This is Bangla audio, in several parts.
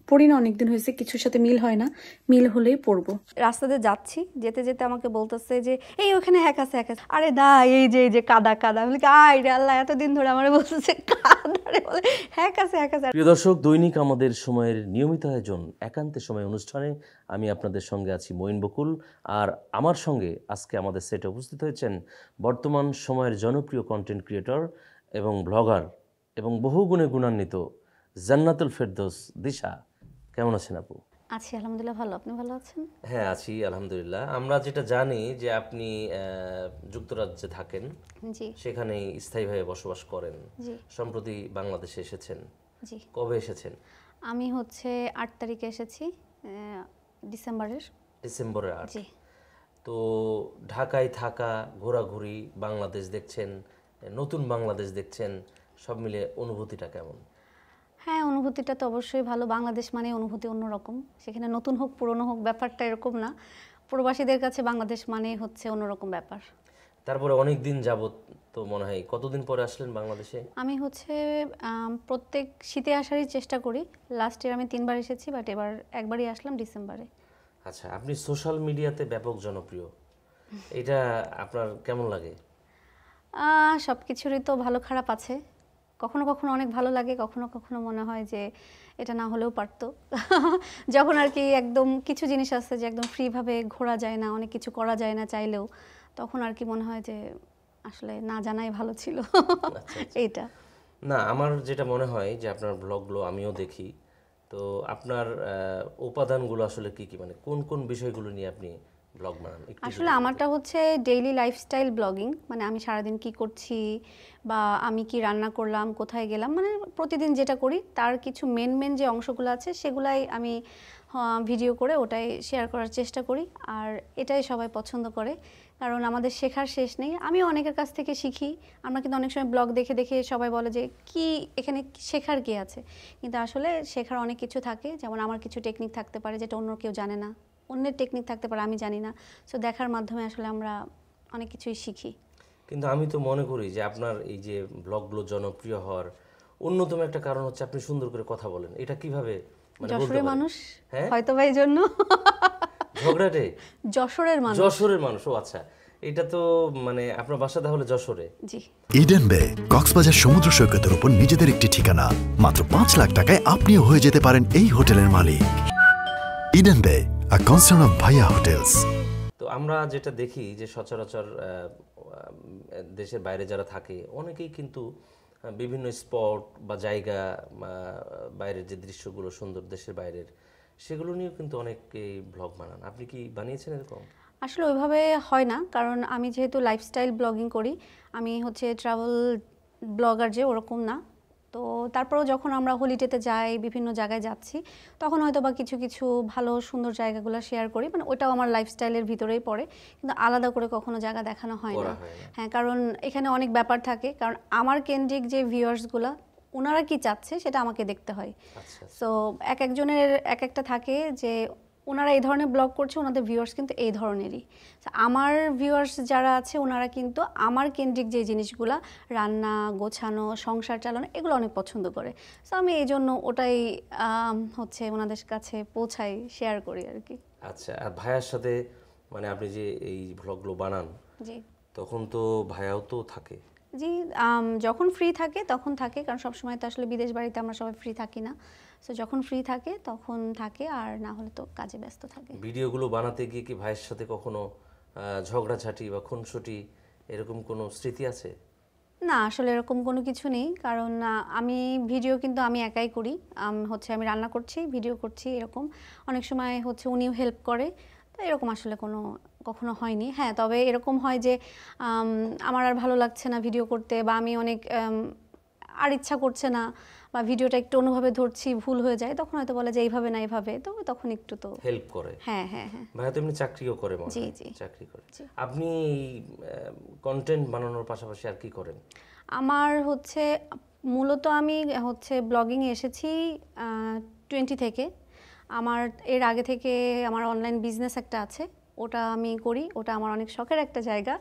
পড়ি না অনেকদিন হয়েছে, কিছুর সাথে মিল হয় না, মিল হলেই পড়বো। রাস্তাতে যাচ্ছি, যেতে যেতে আমাকে বলতেছে যে এই ওখানে হ্যাক আছে হ্যাক আছে। আরে না, এই যে কাদা কাদা। আমি বলি আয় রে আল্লাহ, এতদিন ধরে আমার বলতেছে কাদা রে, বলে হ্যাক আছে হ্যাক আছে। প্রিয় দর্শক, দৈনিক আমাদের সময়ের নিয়মিত আয়োজন একান্তে সময় অনুষ্ঠানে আমি আপনাদের সঙ্গে আছি মঈন বকুল। আর আমার সঙ্গে আজকে আমাদের সেটে উপস্থিত হয়েছেন বর্তমান সময়ের জনপ্রিয় কন্টেন্ট ক্রিয়েটর এবং ব্লগার এবং বহু গুণে গুণান্বিত জান্নাতুল ফেরদৌস দিশা। কেমন আছেন আপু? আছি আলহামদুলিল্লাহ, ভালো। আপনি ভালো আছেন? হ্যাঁ, আছি আলহামদুলিল্লাহ। আমরা যেটা জানি যে আপনি যুক্তরাজ্যে থাকেন, জি সেখানেই স্থায়ীভাবে বসবাস করেন। জি সম্প্রতি বাংলাদেশে এসেছেন। জি। কবে এসেছেন? আমি হচ্ছে 8 তারিখে এসেছি, ডিসেম্বরের। ডিসেম্বরের 8। জি। তো ঢাকায় থাকা, ঘোরাঘুরি, বাংলাদেশ দেখছেন, নতুন বাংলাদেশ দেখছেন, সব মিলে অনুভূতিটা কেমন? হ্যাঁ, অনুভূতিটা তো অবশ্যই ভালো। বাংলাদেশ মানে অনুভূতি অন্যরকম। সেখানে নতুন হোক পুরনো হোক ব্যাপারটা এরকম না। প্রবাসীদের কাছে বাংলাদেশ মানে হচ্ছে অন্যরকম ব্যাপার। তারপরে অনেক দিন যাবত, তো মনে হয় কতদিন পরে আসলেন বাংলাদেশে? আমি হচ্ছে প্রত্যেক শীতে আসারই চেষ্টা করি। লাস্ট ইয়ার আমি 3 বার এসেছি, বাট এবার একবারই আসলাম ডিসেম্বরে। আচ্ছা, আপনি সোশ্যাল মিডিয়াতে ব্যাপক জনপ্রিয়, এটা আপনার কেমন লাগে? সব কিছুরই তো ভালো খারাপ আছে। কখনো কখনো অনেক ভালো লাগে, কখনো কখনো মনে হয় যে এটা না হলেও পারতো। যখন আর কি একদম কিছু জিনিস আছে যে একদম ফ্রিভাবে ঘোরা যায় না, অনেক কিছু করা যায় না চাইলেও, তখন আর কি মনে হয় যে আসলে না জানাই ভালো ছিল। এইটা না, আমার যেটা মনে হয় যে আপনার ব্লগগুলো আমিও দেখি, তো আপনার উপাদানগুলো আসলে কি কি, মানে কোন কোন বিষয়গুলো নিয়ে আপনি ব্লগ বানান? আসলে আমারটা হচ্ছে ডেইলি লাইফস্টাইল ব্লগিং। মানে আমি সারাদিন কি করছি বা আমি কি রান্না করলাম, কোথায় গেলাম, মানে প্রতিদিন যেটা করি তার কিছু মেন যে অংশগুলো আছে সেগুলাই আমি ভিডিও করে ওটাই শেয়ার করার চেষ্টা করি। আর এটাই সবাই পছন্দ করে, কারণ আমাদের শেখার শেষ নেই। আমিও অনেকের কাছ থেকে শিখি। আমরা কিন্তু অনেক সময় ব্লগ দেখে দেখে সবাই বলে যে কি এখানে শেখার কি আছে, কিন্তু আসলে শেখার অনেক কিছু থাকে। যেমন আমার কিছু টেকনিক থাকতে পারে যেটা অন্য কেউ জানে না, অন্যের টেকনিক থাকতে পারে আমি জানি না। সো দেখার মাধ্যমে আসলে আমরা অনেক কিছুই শিখি। কিন্তু আমি তো মনে করি যে আপনার এই যে ব্লগগুলো জনপ্রিয় হওয়ার অন্যতম একটা কারণ হচ্ছে আপনি সুন্দর করে কথা বলেন। এটা কিভাবে মানে বলতে যশোরের পারেন? মানুষ, হ্যাঁ, হয়তো বা এই জন্য। ঝগড়াটে যশোরের মানুষ। যশোরের মানুষ, ও আচ্ছা। এটা তো মানে আপনার বাসা তাহলে যশোরে? জি। ইডেন বে কক্সবাজার সমুদ্র সৈকতের উপর নিজেদের একটি ঠিকানা। মাত্র 5 লাখ টাকায় আপনিও হয়ে যেতে পারেন এই হোটেলের মালিক। ইডেন বে, আ কনসার্ন অফ ভাইয়া হোটেলস। তো আমরা যেটা দেখি যে সচরাচর দেশের বাইরে যারা থাকে অনেকেই কিন্তু বিভিন্ন স্পট বা জায়গা, বাইরের যে দৃশ্যগুলো সুন্দর দেশের বাইরের, সেগুলো নিয়েও কিন্তু অনেকেই ব্লগ বানান। আপনি কি বানিয়েছেন এরকম? আসলে ওইভাবে হয় না, কারণ আমি যেহেতু লাইফস্টাইল ব্লগিং করি, আমি হচ্ছে ট্রাভেল ব্লগার যে ওরকম না। তো তারপরেও যখন আমরা হলিডেতে যাই, বিভিন্ন জায়গায় যাচ্ছি, তখন হয়তো বা কিছু কিছু ভালো সুন্দর জায়গাগুলো শেয়ার করি। মানে ওটাও আমার লাইফস্টাইলের ভিতরেই পড়ে, কিন্তু আলাদা করে কখনো জায়গা দেখানো হয় না। হ্যাঁ, কারণ এখানে অনেক ব্যাপার থাকে। কারণ আমার কেন্দ্রিক যে ভিউয়ার্সগুলো, ওনারা কি চাচ্ছে সেটা আমাকে দেখতে হয়। সো এক একজনের এক একটা থাকে যে ওনারা এই ধরনের ব্লগ করছে, ওনাদের ভিউয়ার্স কিন্তু এই ধরনেরই। আমার ভিউয়ার্স যারা আছে ওনারা কিন্তু আমার কেন্দ্রিক যে জিনিসগুলো, রান্না, গোছানো, সংসার চালানো, এগুলো অনেক পছন্দ করে। সো আমি এই জন্য ওটাই হচ্ছে ওনাদের কাছে পৌঁছাই, শেয়ার করি আর কি। আচ্ছা, আর ভাইয়ার সাথে মানে আপনি যে এই ব্লগগুলো বানান, জি, তখন তো ভাইয়াও তো থাকে? জি, যখন ফ্রি থাকে তখন থাকে, কারণ সবসময় তো আসলে বিদেশ বাড়িতে আমরা সবাই ফ্রি থাকি না। সো যখন ফ্রি থাকে তখন থাকে, আর না হলে তো কাজে ব্যস্ত থাকে। ভিডিওগুলো বানাতে গিয়ে কি ভাইয়ের সাথে কখনো ঝগড়াঝাটি বা খুনসুটি এরকম কোনো স্মৃতি আছে? না, আসলে এরকম কোনো কিছু নেই, কারণ আমি ভিডিও কিন্তু আমি একাই করি। হচ্ছে আমি রান্না করছি, ভিডিও করছি, এরকম অনেক সময় হচ্ছে উনিও হেল্প করে। তো এরকম আসলে কখনো হয়নি। হ্যাঁ, তবে এরকম হয় যে আমার আর ভালো লাগছে না ভিডিও করতে, বা আমি অনেক আর ইচ্ছা করছে না, বা ভিডিওটা একটু অন্যভাবে ধরছি, ভুল হয়ে যায়, তখন হয়তো বলে যে এইভাবে না এইভাবে, তো তখন একটু তো হেল্প করে। হ্যাঁ হ্যাঁ হ্যাঁ। ভাইয়া তো এমনি চাকরিও করে মনে হয়? জি জি, চাকরি করে। আপনি কন্টেন্ট বানানোর পাশাপাশি আর কি করেন? আমার হচ্ছে মূলত আমি হচ্ছে ব্লগিংয়ে এসেছি 20 থেকে। আমার এর আগে থেকে আমার অনলাইন বিজনেস একটা আছে, ওটা আমি করি, ওটা আমার অনেক শখের একটা জায়গা।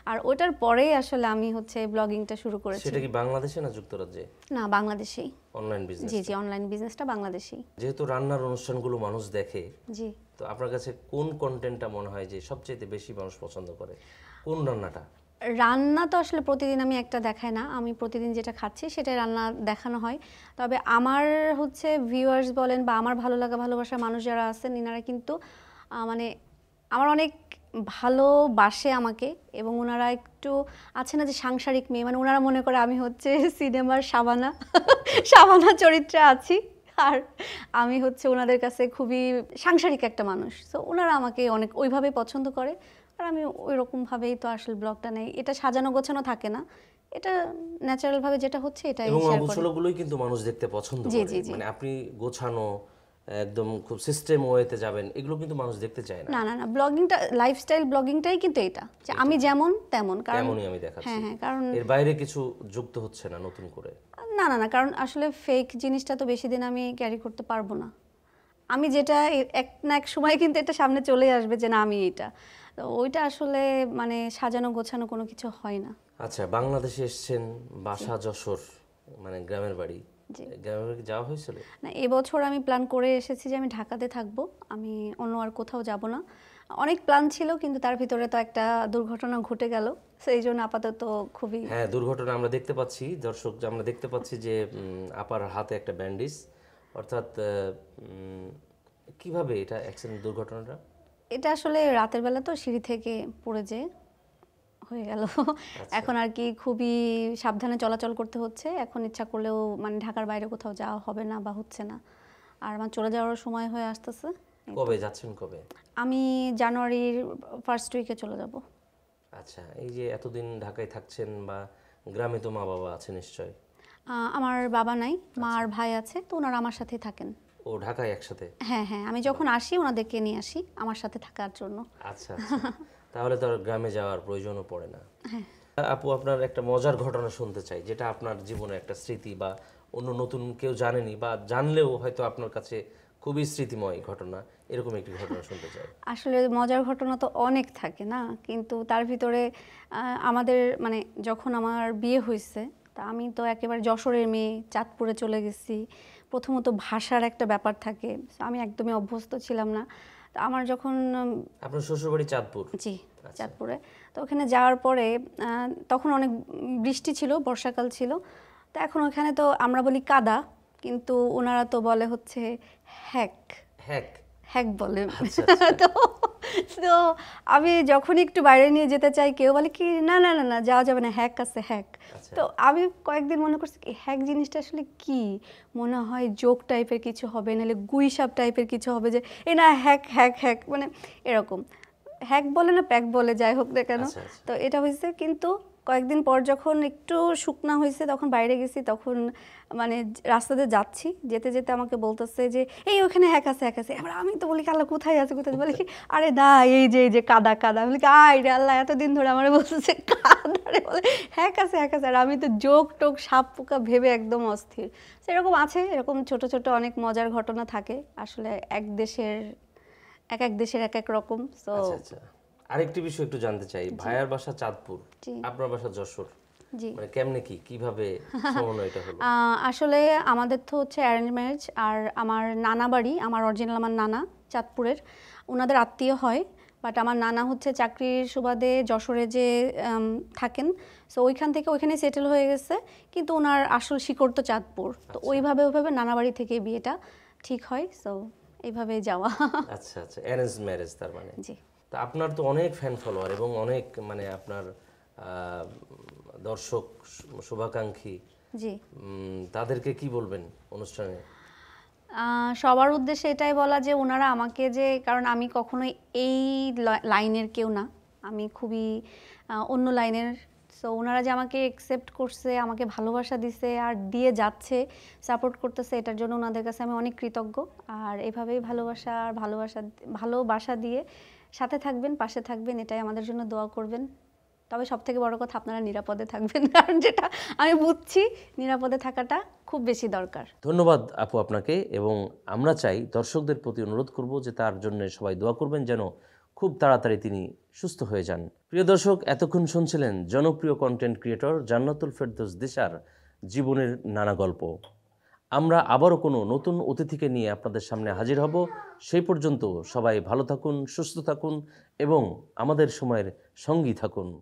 আর ওটার পরেই আসলে আমি হচ্ছে ব্লগিংটা শুরু করেছি। সেটা কি বাংলাদেশে না যুক্তরাজ্যে? না, বাংলাদেশেই। Online business? জি জি, অনলাইন বিজনেসটা বাংলাদেশেই। যেহেতু রান্নার অনুষ্ঠানগুলো মানুষ দেখে, জি, তো আপনার কাছে কোন কন্টেন্টটা মনে হয় যে সবচেয়ে বেশি মানুষ পছন্দ করে? কোন রান্নাটা? রান্না তো আসলে প্রতিদিন আমি একটা দেখাই না, আমি প্রতিদিন যেটা খাচ্ছি সেটাই রান্না দেখানো হয়। তবে আমার হচ্ছে ভিউয়ার্স বলেন বা আমার ভালো লাগা ভালোবাসার মানুষ যারা আছেন, ইনারা কিন্তু মানে আমার অনেক ভালোবাসে আমাকে, এবং ওনারা একটু আছে না যে সাংসারিক মেয়ে, মানে ওনারা মনে করে আমি হচ্ছে সিনেমার শাবানা শাবানা চরিত্রে আছি, আর আমি হচ্ছে ওনাদের কাছে খুবই সাংসারিক একটা মানুষ। সো ওনারা আমাকে অনেক ওইভাবে পছন্দ করে, আর আমি ওই রকমভাবেই তো আসলে ব্লগটা নেই। এটা সাজানো গোছানো থাকে না, এটা ন্যাচারালভাবে যেটা হচ্ছে এটাই এবং শেয়ার করি। গোছানোগুলোই কিন্তু মানুষ দেখতে পছন্দ জি, করে। জি, জি। মানে আপনি গোছানো একদম খুব সিস্টেম ওয়েতে যাবেন, এগুলো কিন্তু মানুষ দেখতে চায় না। না না না, ব্লগিংটা লাইফস্টাইল ব্লগিংটাই কিন্তু এটা, যে আমি যেমন তেমন। কারণ তেমনই আমি দেখাচ্ছি। হ্যাঁ হ্যাঁ, কারণ এর বাইরে কিছু যুক্ত হচ্ছে না নতুন করে? না না না, কারণ আসলে ফেক জিনিসটা তো বেশি দিন আমি ক্যারি করতে পারবো না। আমি যেটা এক না এক সময় কিন্তু এটা সামনে চলে আসবে যে না আমি এটা, তো ওইটা আসলে মানে সাজানো গোছানো কোনো কিছু হয় না। আচ্ছা, বাংলাদেশে এসেছেন, বাসা যশোর, মানে গ্রামের বাড়ি। গ্রামের বাড়ি যাওয়া হয়েছিল? না, এবছর আমি প্ল্যান করে এসেছি যে আমি ঢাকাতে থাকবো, আমি অন্য আর কোথাও যাব না। অনেক প্ল্যান ছিল, কিন্তু তার ভিতরে তো একটা দুর্ঘটনা ঘটে গেল, সেই জন্য আপাতত খুবই। হ্যাঁ, দুর্ঘটনা আমরা দেখতে পাচ্ছি, দর্শক আমরা দেখতে পাচ্ছি যে আপার হাতে একটা ব্যান্ডেজ, অর্থাৎ কিভাবে এটা অ্যাক্সিডেন্ট দুর্ঘটনাটা? এটা আসলে রাতের বেলা তো সিঁড়ি থেকে পড়ে যে হয়ে গেল। এখন আর কি খুবই সাবধানে চলাচল করতে হচ্ছে। এখন ইচ্ছা করলেও মানে ঢাকার বাইরে কোথাও যাওয়া হবে না বা হচ্ছে না, আর আমার চলে যাওয়ার সময় হয়ে আসতেছে। কবে যাচ্ছেন? কবে? আমি জানুয়ারির ফার্স্ট উইকে চলে যাব। আচ্ছা, এই যে এতদিন ঢাকায় থাকছেন, বা গ্রামে তো মা বাবা আছে নিশ্চয়? আমার বাবা নাই, মা আর ভাই আছে, তো ওনারা আমার সাথেই থাকেন। ও ঢাকায় একসাথে? হ্যাঁ হ্যাঁ, আমি যখন আসি ওনাদেরকে নিয়ে আসি আমার সাথে থাকার জন্য। আচ্ছা আচ্ছা, তাহলে তো আর গ্রামে যাওয়ার প্রয়োজনও পড়ে না। আপু, আপনার একটা মজার ঘটনা শুনতে চাই, যেটা আপনার জীবনে একটা স্মৃতি, বা অন্য নতুন কেউ জানেনি, বা জানলেও হয়তো আপনার কাছে খুবই স্মৃতিময় ঘটনা, এরকম একটি ঘটনা শুনতে চাই। আসলে মজার ঘটনা তো অনেক থাকে না, কিন্তু তার ভিতরে আমাদের মানে যখন আমার বিয়ে হয়েছে, তা আমি তো একেবারে যশোরের মেয়ে, চাঁদপুরে চলে গেছি। প্রথমত ভাষার একটা ব্যাপার থাকে, আমি একদমই অভ্যস্ত ছিলাম না। তো আমার যখন আপনার শ্বশুরবাড়ি চাঁদপুর? জি, চাঁদপুরে। তো ওখানে যাওয়ার পরে তখন অনেক বৃষ্টি ছিল, বর্ষাকাল ছিল। তো এখন ওখানে তো আমরা বলি কাদা, কিন্তু ওনারা তো বলে হচ্ছে হ্যাক। হ্যাক? হ্যাক বলে। আচ্ছা, তো তো আমি যখন একটু বাইরে নিয়ে যেতে চাই, কেউ বলে কি না না না না যাওয়া যাবে না, হ্যাক আছে হ্যাক। তো আমি কয়েকদিন মনে করছি কি হ্যাক জিনিসটা আসলে কি, মনে হয় জোক টাইপের কিছু হবে, নাহলে গুইসাপ টাইপের কিছু হবে, যে এই না হ্যাক হ্যাক হ্যাক, মানে এরকম হ্যাক বলে না প্যাক বলে, যাই হোক না কেন। তো এটা হয়েছে, কিন্তু কয়েকদিন পর যখন একটু শুকনা হয়েছে তখন বাইরে গেছি, তখন মানে রাস্তাতে যাচ্ছি, যেতে যেতে আমাকে বলতেছে যে এই ওখানে হ্যাক আছে হ্যাক আছে। এবার আমি তো বলি আল্লাহ কোথায় আছে কোথায়, বলি কি আরে না এই যে কাদা কাদা, বলি কি আয় রে আল্লাহ, এতদিন ধরে আমার বলতেছে কাদা রে, বলে হ্যাক আছে হ্যাক আছে। আর আমি তো জোক টোক সাপ পোকা ভেবে একদম অস্থির। সেরকম আছে, এরকম ছোট ছোট অনেক মজার ঘটনা থাকে। আসলে এক দেশের এক এক রকম। তো আরেকটি বিষয় একটু জানতে চাই, ভাইয়ার বাসা চাঁদপুর, আপনার বাসা যশোর, মানে কেমনে কিভাবে সমন্বয়টা হলো? আসলে আমাদের তো হচ্ছে অ্যারেঞ্জ ম্যারেজ, আর আমার নানা বাড়ি, আমার অরিজিনাল আমার নানা চাঁদপুরের, ওনাদের আত্মীয় হয়, বাট আমার নানা হচ্ছে চাকরির সুবাদে যশোরে যে থাকেন, সো ওইখান থেকে ওইখানে সেটেল হয়ে গেছে, কিন্তু ওনার আসল শিকড় তো চাঁদপুর। তো ওইভাবে নানা বাড়ি থেকে বিয়েটা ঠিক হয়, সো এইভাবে যাওয়া। আচ্ছা আচ্ছা, অ্যারেঞ্জ ম্যারেজ তার মানে? জি। তো আপনার তো অনেক ফ্যান ফলোয়ার এবং অনেক মানে আপনার দর্শক শুভাকাঙ্ক্ষী, জি, তাদেরকে কি বলবেন অনুষ্ঠানে? সবার উদ্দেশ্যে এটাই বলা যে ওনারা আমাকে যে, কারণ আমি কখনোই এই লাইনের কেউ না, আমি খুবই অন্য লাইনের। সো ওনারা যে আমাকে অ্যাকসেপ্ট করছে, আমাকে ভালোবাসা দিছে আর দিয়ে যাচ্ছে, সাপোর্ট করতেছে, এটার জন্য ওনাদের কাছে আমি অনেক কৃতজ্ঞ। আর এভাবেই ভালোবাসা দিয়ে সাথে থাকবেন, পাশে থাকবেন, এটাই আমাদের জন্য দোয়া করবেন। তবে সবথেকে বড় কথা আপনারা নিরাপদে থাকবেন, কারণ যেটা আমি বুঝছি নিরাপদে থাকাটা খুব বেশি দরকার। ধন্যবাদ আপু আপনাকে, এবং আমরা চাই দর্শকদের প্রতি অনুরোধ করব যে তার জন্য সবাই দোয়া করবেন, যেন খুব তাড়াতাড়ি তিনি সুস্থ হয়ে যান। প্রিয় দর্শক, এতক্ষণ শুনছিলেন জনপ্রিয় কন্টেন্ট ক্রিয়েটর জান্নাতুল ফেরদৌস দিশার জীবনের নানা গল্প। আমরা আবারও কোনো নতুন অতিথিকে নিয়ে আপনাদের সামনে হাজির হব। সেই পর্যন্ত সবাই ভালো থাকুন, সুস্থ থাকুন এবং আমাদের সময়ের সঙ্গী থাকুন।